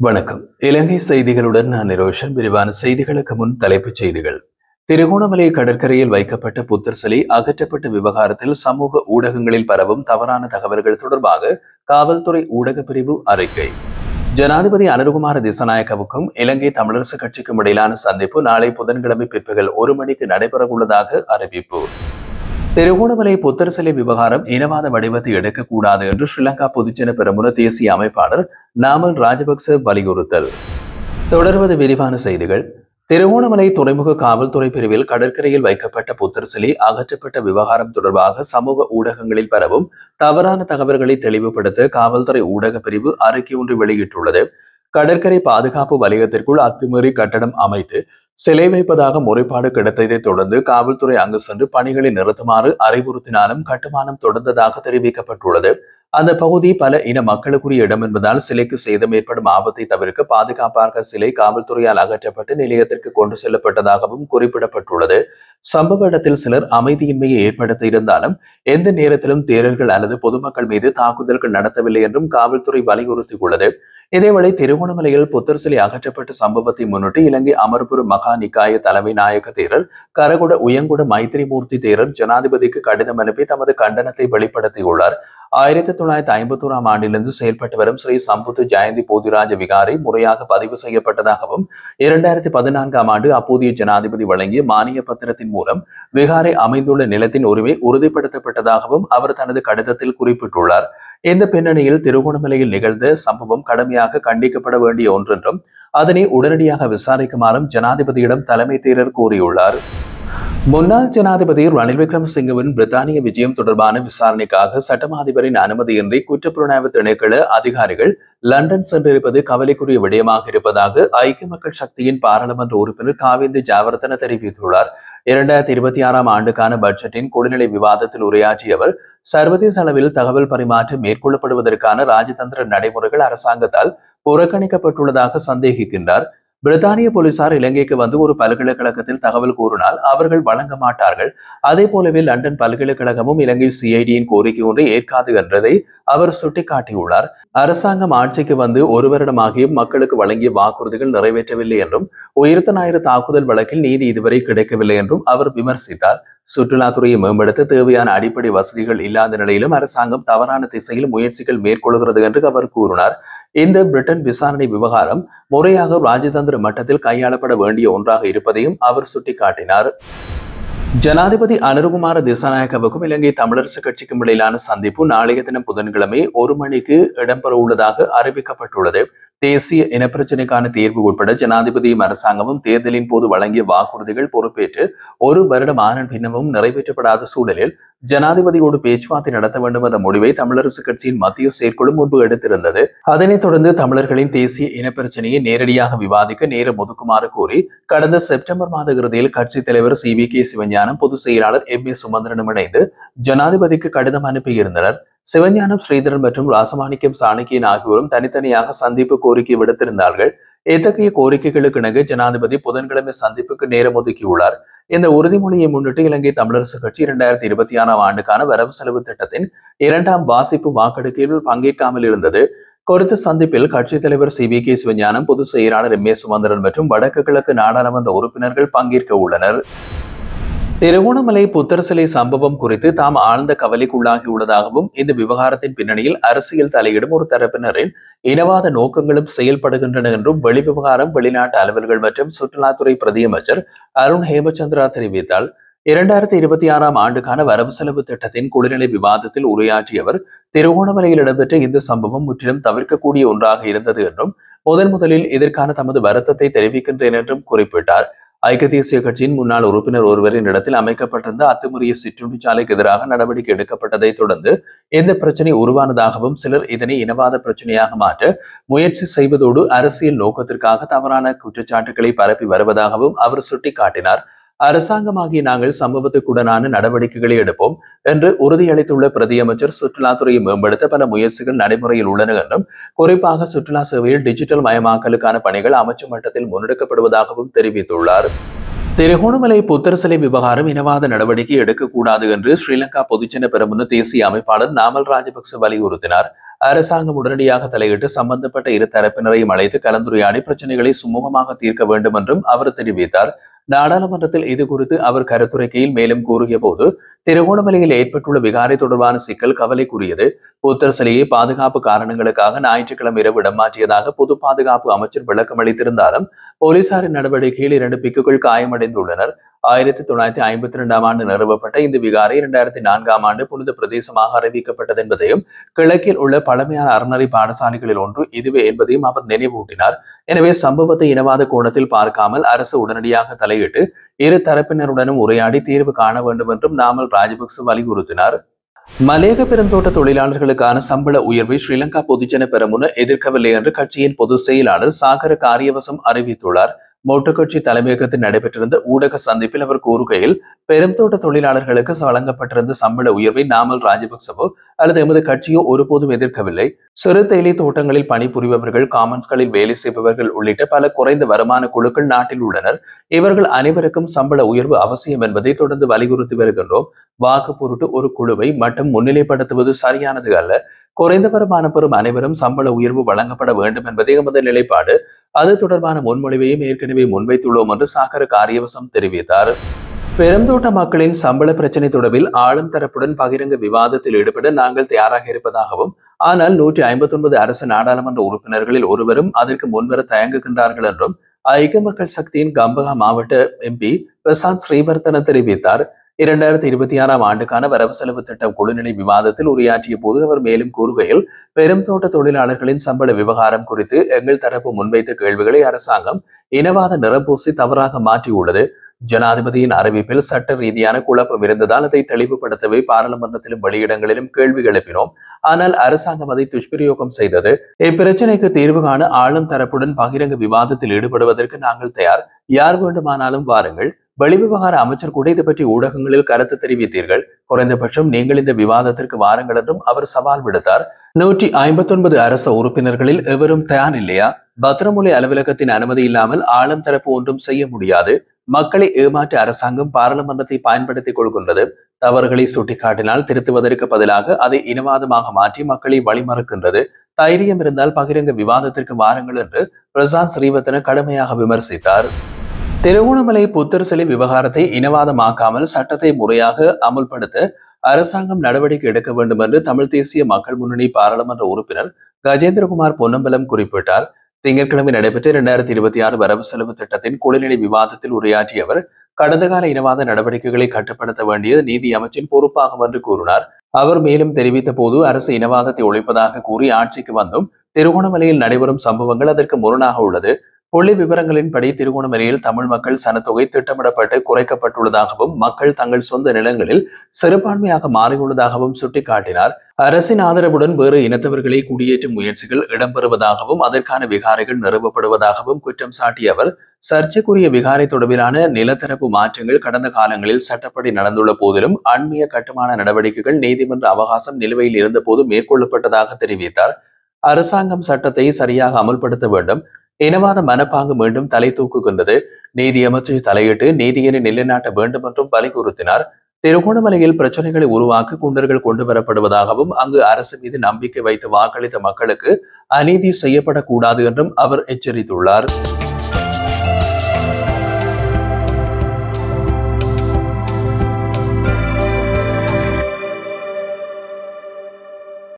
வணக்கம். இலங்கை செய்திகளுடன் நான் நிரோஷன். விரிவான செய்திகளுக்கு முன் தலைப்புச் செய்திகள். திருகோணமலை கடற்கரையில் வைக்கப்பட்ட புத்தர் சிலை அகற்றப்பட்ட விவகாரத்தில் சமூக ஊடகங்களில் பரவும் தவறான தகவல்கள் தொடர்பாக காவல்துறை ஊடக பிரிவு அறிக்கை. ஜனாதிபதி அனுரகுமார திசாநாயக்கவுக்கும் இலங்கை தமிழரசு கட்சிக்கும் இடையிலான சந்திப்பு நாளை புதன்கிழமை பிற்பகல் 1 மணிக்கு நடைபெறவுள்ளதாக அறிவிப்பு. திருகோணமலை புத்தர் சிலை விவகாரம் இனவாத வடிவத்தை எடுக்கக்கூடாது என்று ஸ்ரீலங்கா பொதுஜன பெரமுன தேசிய அமைப்பாளர் நாமல் ராஜபக்ச வலியுறுத்தல். தொடர்வது விரிவான செய்திகள். திருகோணமலை துறைமுக காவல்துறை பிரிவில் கடற்கரையில் வைக்கப்பட்ட புத்தர் சிலை அகற்றப்பட்ட விவகாரம் தொடர்பாக சமூக ஊடகங்களில் பரவும் தவறான தகவல்களை தெளிவுபடுத்த காவல்துறை ஊடக பிரிவு அறிக்கை ஒன்று வெளியிட்டுள்ளது. கடற்கரை பாதுகாப்பு வலயத்திற்குள் அத்துமீறி கட்டடம் அமைத்து சிலை வைப்பதாக முறைப்பாடு கிடைத்ததை தொடர்ந்து காவல்துறை அங்கு சென்று பணிகளை நிறுத்துமாறு அறிவுறுத்தினாலும் கட்டுமானம் தொடர்ந்ததாக தெரிவிக்கப்பட்டுள்ளது. அந்த பகுதி பல இன மக்களுக்குரிய இடம் என்பதால் சிலைக்கு சேதம் ஏற்படும் ஆபத்தை தவிர்க்க பாதுகாப்பாக சிலை காவல்துறையால் அகற்றப்பட்டு நிலையத்திற்கு கொண்டு செல்லப்பட்டதாகவும் குறிப்பிடப்பட்டுள்ளது. சம்பவ இடத்தில் சிலர் அமைதியின்மையை ஏற்படுத்த இருந்தாலும் எந்த நேரத்திலும் தேரர்கள் அல்லது பொதுமக்கள் மீது தாக்குதல்கள் நடத்தவில்லை என்றும் காவல்துறை வலியுறுத்தியுள்ளது. இதேவேளை திருகோணமலையில் புத்தர் சிலை அகற்றப்பட்ட சம்பவத்தை முன்னிட்டு இலங்கை அமர்புர மகா நிகாய தலைமை நாயக தேரர் கரகுட உயங்குட மைத்திரிமூர்த்தி தேரர் ஜனாதிபதிக்கு கடிதம் அனுப்பி தமது கண்டனத்தை வெளிப்படுத்தியுள்ளார். 1951ஆம் ஆண்டிலிருந்து செயல்பட்டு வரும் ஸ்ரீ சம்புத்து ஜெயந்தி போதிராஜ விகாரை முறையாக பதிவு செய்யப்பட்டதாகவும் 2014ஆம் ஆண்டு அப்போதைய ஜனாதிபதி வழங்கிய மானிய பத்திரத்தின் மூலம் விகாரை அமைந்துள்ள நிலத்தின் உரிமை உறுதிப்படுத்தப்பட்டதாகவும் அவர் தனது கடிதத்தில் குறிப்பிட்டுள்ளார். இந்த பின்னணியில் திருகோணமலையில் நிகழ்ந்த சம்பவம் கடுமையாக கண்டிக்கப்பட வேண்டிய ஒன்றென்றும் அதனை உடனடியாக விசாரிக்குமாறும் ஜனாதிபதியிடம் தலைமை தேரர் கூறியுள்ளார். முன்னாள் ஜனாதிபதி ரணில் விக்ரமசிங்கவின் பிரித்தானிய விஜயம் தொடர்பான விசாரணைக்காக சட்டமா அதிபரின் அனுமதியின்றி குற்றப்புலனாய்வு திணைக்கள அதிகாரிகள் லண்டன் சென்றிருப்பது கவலைக்குரிய விடயமாக இருப்பதாக ஐக்கிய மக்கள் சக்தியின் பாராளுமன்ற உறுப்பினர் காவிந்தி ஜாவர்தன தெரிவித்துள்ளார். 2026ஆம் ஆண்டுக்கான பட்ஜெட்டின் கொள்நிலை விவாதத்தில் உரையாற்றிய அவர் சர்வதேச அளவில் தகவல் பரிமாற்றம் மேற்கொள்ளப்படுவதற்கான ராஜதந்திர நடைமுறைகள் அரசாங்கத்தால் புறக்கணிக்கப்பட்டுள்ளதாக சந்தேகிக்கின்றார். பிரித்தானிய போலீசார் இலங்கைக்கு வந்து ஒரு பல்கலைக்கழகத்தில் தகவல் கூறினால் அவர்கள் வழங்க மாட்டார்கள். அதே போலவே லண்டன் பல்கலைக்கழகமும் இலங்கை சிஐடியின் கோரிக்கை ஒன்றை ஏற்காது என்றதை அவர் சுட்டிக்காட்டியுள்ளார். அரசாங்கம் ஆட்சிக்கு வந்து 1 வருடமாகியும் மக்களுக்கு வழங்கிய வாக்குறுதிகள் நிறைவேற்றவில்லை என்றும் உயிர்த்த ஞாயிறு தாக்குதல் வழக்கில் நீதி இதுவரை கிடைக்கவில்லை என்றும் அவர் விமர்சித்தார். சுற்றுலாத்துறையை மேம்படுத்த தேவையான அடிப்படை வசதிகள் இல்லாத நிலையிலும் அரசாங்கம் தவறான திசையில் முயற்சிகள் மேற்கொள்கிறது என்று அவர் கூறினார். இந்த பிரிட்டன் விசாரணை விவகாரம் முறையாக ராஜதந்திர மட்டத்தில் கையாளப்பட வேண்டிய ஒன்றாக இருப்பதையும் அவர் சுட்டிக்காட்டினார். ஜனாதிபதி அனுரகுமார திசாநாயக்கவுக்கும் இலங்கை தமிழரசு கட்சிக்கும் இடையிலான சந்திப்பு நாளைய தினம் புதன்கிழமை 1 மணிக்கு இடம்பெற உள்ளதாக அறிவிக்கப்பட்டுள்ளது. தேசிய இனப்பிரச்சினைக்கான தீர்வு உட்பட ஜனாதிபதியும் அரசாங்கமும் தேர்தலின் போது வழங்கிய வாக்குறுதிகள் பொறுப்பேற்று 1 வருடம் ஆன பின்னமும் நிறைவேற்றப்படாத சூழலில் ஜனாதிபதியோடு பேச்சுவார்த்தை நடத்த வேண்டும் என்ற முடிவை தமிழரசு கட்சியின் மத்திய செயற்குழு முன்பு எடுத்திருந்தது. அதனைத் தொடர்ந்து தமிழர்களின் தேசிய இனப்பிரச்சனையை நேரடியாக விவாதிக்க நேரம் ஒதுக்குமாறு கோரி கடந்த செப்டம்பர் மாத இறுதியில் கட்சித் தலைவர் CVK சிவஞானம், பொதுச் செயலாளர் MA சுமந்திரனும் இணைந்து ஜனாதிபதிக்கு கடிதம் அனுப்பியிருந்தனர். சிவஞானம், ஸ்ரீதரன் மற்றும் ராசமாணிக்கம் சாணக்கியன் ஆகியோரும் தனித்தனியாக சந்திப்பு கோரிக்கை விடுத்திருந்தார்கள். இத்தகைய கோரிக்கைகளுக்கு இணங்க ஜனாதிபதி புதன்கிழமை சந்திப்புக்கு நேரம் ஒதுக்கியுள்ளார். இந்த உறுதிமொழியை முன்னிட்டு இலங்கை தமிழரசு கட்சி 2026ஆம் ஆண்டுக்கான வரவு செலவு திட்டத்தின் 2ஆம் வாசிப்பு வாக்கெடுப்பில் பங்கேற்காமல் இருந்தது. குறித்த சந்திப்பில் கட்சித் தலைவர் CVK சிவஞானம், பொதுச் செயலாளர் MA சுமந்திரன் மற்றும் வடக்கு கிழக்கு நாடாளுமன்ற உறுப்பினர்கள் பங்கேற்க உள்ளனர். திருகோணமலை புத்தர் சிலை சம்பவம் குறித்து தாம் ஆழ்ந்த கவலைக்குள்ளாகி உள்ளதாகவும் இந்த விவகாரத்தின் பின்னணியில் அரசியல் தலையிடும் ஒரு தரப்பினரின் இனவாத நோக்கங்களும் செயல்படுகின்றன என்றும் வெளிவிவகாரம், வெளிநாட்டு அலுவல்கள் மற்றும் சுற்றுலாத்துறை பிரதியமைச்சர் அருண் ஹேமச்சந்திரா தெரிவித்தார். 2026ஆம் ஆண்டுக்கான வரவு செலவு திட்டத்தின் குடிநிலை விவாதத்தில் உரையாற்றியவர் திருகோணமலையில் இடம்பெற்ற இந்த சம்பவம் முற்றிலும் தவிர்க்கக்கூடிய ஒன்றாக இருந்தது என்றும் முதலில் இதற்கான தமது வருத்தத்தை தெரிவிக்கின்றேன் என்றும் குறிப்பிட்டார். ஐக்கிய தேசிய கட்சியின் முன்னாள் உறுப்பினர் ஒருவரின் இடத்தில் அமைக்கப்பட்டிருந்த அத்துமீறிய சிற்றுண்டிச்சாலைக்கு எதிராக நடவடிக்கை எடுக்கப்பட்டதை தொடர்ந்து இந்த பிரச்சனை உருவானதாகவும் சிலர் இதனை இனவாத பிரச்சனையாக மாற்ற முயற்சி செய்வதோடு அரசியல் நோக்கத்திற்காக தவறான குற்றச்சாட்டுகளை பரப்பி வருவதாகவும் அவர் சுட்டிக்காட்டினார். அரசாங்கமாகிய நாங்கள் சம்பவத்துக்குடனான நடவடிக்கைகளை எடுப்போம் என்று உறுதியளித்துள்ள பிரதியமைச்சர் சுற்றுலாத்துறையை மேம்படுத்த பல முயற்சிகள் நடைமுறையில் உள்ளன என்றும் குறிப்பாக சுற்றுலா சேவையில் டிஜிட்டல் மயமாக்கலுக்கான பணிகள் அமைச்சு மட்டத்தில் முன்னெடுக்கப்படுவதாகவும் தெரிவித்துள்ளார். திருகோணமலை புத்தர் சிலை விவகாரம் இனவாத நடவடிக்கை எடுக்கக்கூடாது என்று ஸ்ரீலங்கா பொதுஜன பெரமுன தேசிய அமைப்பாளர் நாமல் ராஜபக்ச வலியுறுத்தினார். அரசாங்கம் உடனடியாக தலையிட்டு சம்பந்தப்பட்ட இரு தரப்பினரையும் அழைத்து கலந்துரையாடி பிரச்சனைகளை சுமூகமாக தீர்க்க வேண்டும் என்றும் அவர் தெரிவித்தார். நாடாளுமன்றத்தில் இது குறித்து அவர் கருத்துரைக்கையில் மேலும் கூறிய போது, திருகோணமலையில் ஏற்பட்டுள்ள விகாரை தொடர்பான சிக்கல் கவலைக்குரியது. புத்தர் சிலையை பாதுகாப்பு காரணங்களுக்காக ஞாயிற்றுக்கிழமை இரவு இடமாற்றியதாக பொது பாதுகாப்பு அமைச்சர் விளக்கம் அளித்திருந்தாலும் போலீசாரின் நடவடிக்கையில் 2 பிக்குகள் காயமடைந்துள்ளனர். 1952 ஆண்டு நிறுவப்பட்ட இந்த விகாரை 2004 ஆண்டு புனித பிரதேசமாக அறிவிக்கப்பட்டது என்பதையும் கிழக்கில் உள்ள பழமையான அறநெறி பாடசாலைகளில் ஒன்று இதுவே என்பதையும் அவர் நினைவூட்டினார். எனவே சம்பவத்தை இனவாத கோணத்தில் பார்க்காமல் அரசு உடனடியாக தலையிட்டு இரு தரப்பினருடனும் உரையாடி தீர்வு காண வேண்டும் என்றும் நாமல் ராஜபக்ச வலியுறுத்தினார். மலேக பெருந்தோட்ட தொழிலாளர்களுக்கான சம்பள உயர்வை ஸ்ரீலங்கா பொதுஜன பெரமுன எதிர்க்கவில்லை என்று கட்சியின் பொதுச் செயலாளர் சாகர காரியவசம் அறிவித்துள்ளார். மோட்டு கட்சி தலைமையகத்தில் நடைபெற்றிருந்த ஊடக சந்திப்பில் அவர் கூறுகையில், பெருந்தோட்ட தொழிலாளர்களுக்கு வழங்கப்பட்டிருந்த சம்பள உயர்வை நாமல் ராஜபக்சவோ அல்லது எமது கட்சியோ ஒருபோதும் எதிர்க்கவில்லை. சிறு தேயிலை தோட்டங்களில் பணிபுரிபவர்கள், காமன்ஸ்களில் வேலை செய்பவர்கள் உள்ளிட்ட பல குறைந்த வருமான குழுக்கள் நாட்டில் உள்ளனர். இவர்கள் அனைவருக்கும் சம்பள உயர்வு அவசியம் என்பதை தொடர்ந்து வலியுறுத்தி வருகின்றோம். வாக்கு பொருட்டு ஒரு குழுவை மட்டும் முன்னிலைப்படுத்துவது சரியானது அல்ல. குறைந்த வருமானம் பெறும் அனைவரும் சம்பள உயர்வு வழங்கப்பட வேண்டும் என்பதே எமது நிலைப்பாடு. அது தொடர்பான முன்மொழிவையும் ஏற்கனவே முன்வைத்துள்ளோம் என்று சாகர காரியவசம் தெரிவித்தார். பெருந்தோட்ட மக்களின் சம்பள பிரச்சினை தொடர்பில் ஆளும் தரப்புடன் பகிரங்க விவாதத்தில் ஈடுபட நாங்கள் தயாராக இருப்பதாகவும், ஆனால் 159 அரசு நாடாளுமன்ற உறுப்பினர்களில் ஒருவரும் அதற்கு முன்வர தயங்குகின்றார்கள் என்றும் ஐக்கிய மக்கள் சக்தியின் கம்பகா மாவட்ட MP பிரசாந்த் ஸ்ரீவர்தன தெரிவித்தார். 2026 ஆண்டுக்கான வரவு செலவு திட்டம் குழுநிலை விவாதத்தில் உரையாற்றிய போது அவர் மேலும் கூறுகையில், பெருந்தோட்ட தொழிலாளர்களின் சம்பள விவகாரம் குறித்து எங்கள் தரப்பு முன்வைத்த கேள்விகளை அரசாங்கம் இனவாத நிறம்பூசி தவறாக மாற்றியுள்ளது. ஜனாதிபதியின் அறிவிப்பில் சட்ட ரீதியான குழப்பம் இருந்ததால் அதை தெளிவுபடுத்தவே பாராளுமன்றத்திலும் வெளியிடங்களிலும் கேள்வி எழுப்பினோம். ஆனால் அரசாங்கம் அதை துஷ்பிரயோகம் செய்தது. இப்பிரச்சனைக்கு தீர்வு காண ஆளும் தரப்புடன் பகிரங்க விவாதத்தில் ஈடுபடுவதற்கு நாங்கள் தயார். யார் வேண்டுமானாலும் வாருங்கள். வெளிவிவகார அமைச்சர் கூட இது பற்றி ஊடகங்களில் கருத்து தெரிவித்தீர்கள். குறைந்தபட்சம் நீங்கள் இந்த விவாதத்திற்கு வாருங்கள் என்றும் அவர் சவால் விடுத்தார். 159 அரச உறுப்பினர்களில் எவரும் தயார் இல்லையா? பத்திரமொழி அலுவலகத்தின் அனுமதி இல்லாமல் ஆளும் தரப்பு ஒன்றும் செய்ய முடியாது. மக்களை ஏமாற்ற அரசாங்கம் பாராளுமன்றத்தை பயன்படுத்திக் கொள்கின்றது. தவறுகளை சுட்டிக்காட்டினால் திருத்துவதற்கு பதிலாக அதை இனவாதமாக மாற்றி மக்களை வழிமறக்கின்றது. தைரியம் இருந்தால் பகிரங்க விவாதத்திற்கு வாருங்கள் என்று பிரசாந்த் ஸ்ரீவர்தன கடுமையாக விமர்சித்தார். திருகோணமலை புத்தர் சிலை விவகாரத்தை இனவாதமாக்காமல் சட்டத்தை முறையாக அமுல்படுத்த அரசாங்கம் நடவடிக்கை எடுக்க வேண்டும் என்று தமிழ் தேசிய மக்கள் முன்னணி பாராளுமன்ற உறுப்பினர் கஜேந்திரகுமார் பொன்னம்பலம் குறிப்பிட்டார். திங்கட்கிழமை நடைபெற்ற 2026 வரவு செலவு திட்டத்தின் குழுநிலை விவாதத்தில் உரையாற்றிய அவர், கடந்த கால இனவாத நடவடிக்கைகளை கட்டுப்படுத்த வேண்டியது நீதி அமைச்சின் பொறுப்பாகும் என்று கூறினார். அவர் மேலும் தெரிவித்த போது, அரசு இனவாதத்தை ஒழிப்பதாக கூறி ஆட்சிக்கு வந்தும் திருகோணமலையில் நடைபெறும் சம்பவங்கள் அதற்கு முரணாக உள்ளது. புள்ளி விவரங்களின்படி திருகோணமலையில் தமிழ் மக்கள் சனத்தொகை திட்டமிடப்பட்டு குறைக்கப்பட்டுள்ளதாகவும், மக்கள் தங்கள் சொந்த நிலங்களில் சிறுபான்மையாக மாறியுள்ளதாகவும் சுட்டிக்காட்டினார். அரசின் ஆதரவுடன் வேறு இனத்தவர்களை குடியேற்றும் முயற்சிகள் இடம்பெறுவதாகவும், அதற்கான விகாரைகள் நிறுவப்படுவதாகவும் குற்றம் சாட்டிய அவர், சர்ச்சைக்குரிய விகாரை தொடர்பிலான நிலத்தரப்பு மாற்றங்கள் கடந்த காலங்களில் சட்டப்படி நடந்துள்ள போதிலும் அண்மைய கட்டுமான நடவடிக்கைகள் நீதிமன்ற அவகாசம் நிலுவையில் இருந்த போது மேற்கொள்ளப்பட்டதாக தெரிவித்தார். அரசாங்கம் சட்டத்தை சரியாக அமல்படுத்த வேண்டும். இனவாத மனப்பாங்கு மீண்டும் தலை தூக்குகின்றது. நீதி அமைச்சு தலையிட்டு நீதியினை நிலைநாட்ட வேண்டும் என்றும் வலியுறுத்தினார். திருகோணமலையில் பிரச்சனைகளை உருவாக்க குண்டர்கள் கொண்டு வரப்படுவதாகவும், அங்கு அரசு மீது நம்பிக்கை வைத்து வாக்களித்த மக்களுக்கு அநீதி செய்யப்படக்கூடாது என்றும் அவர் எச்சரித்துள்ளார்.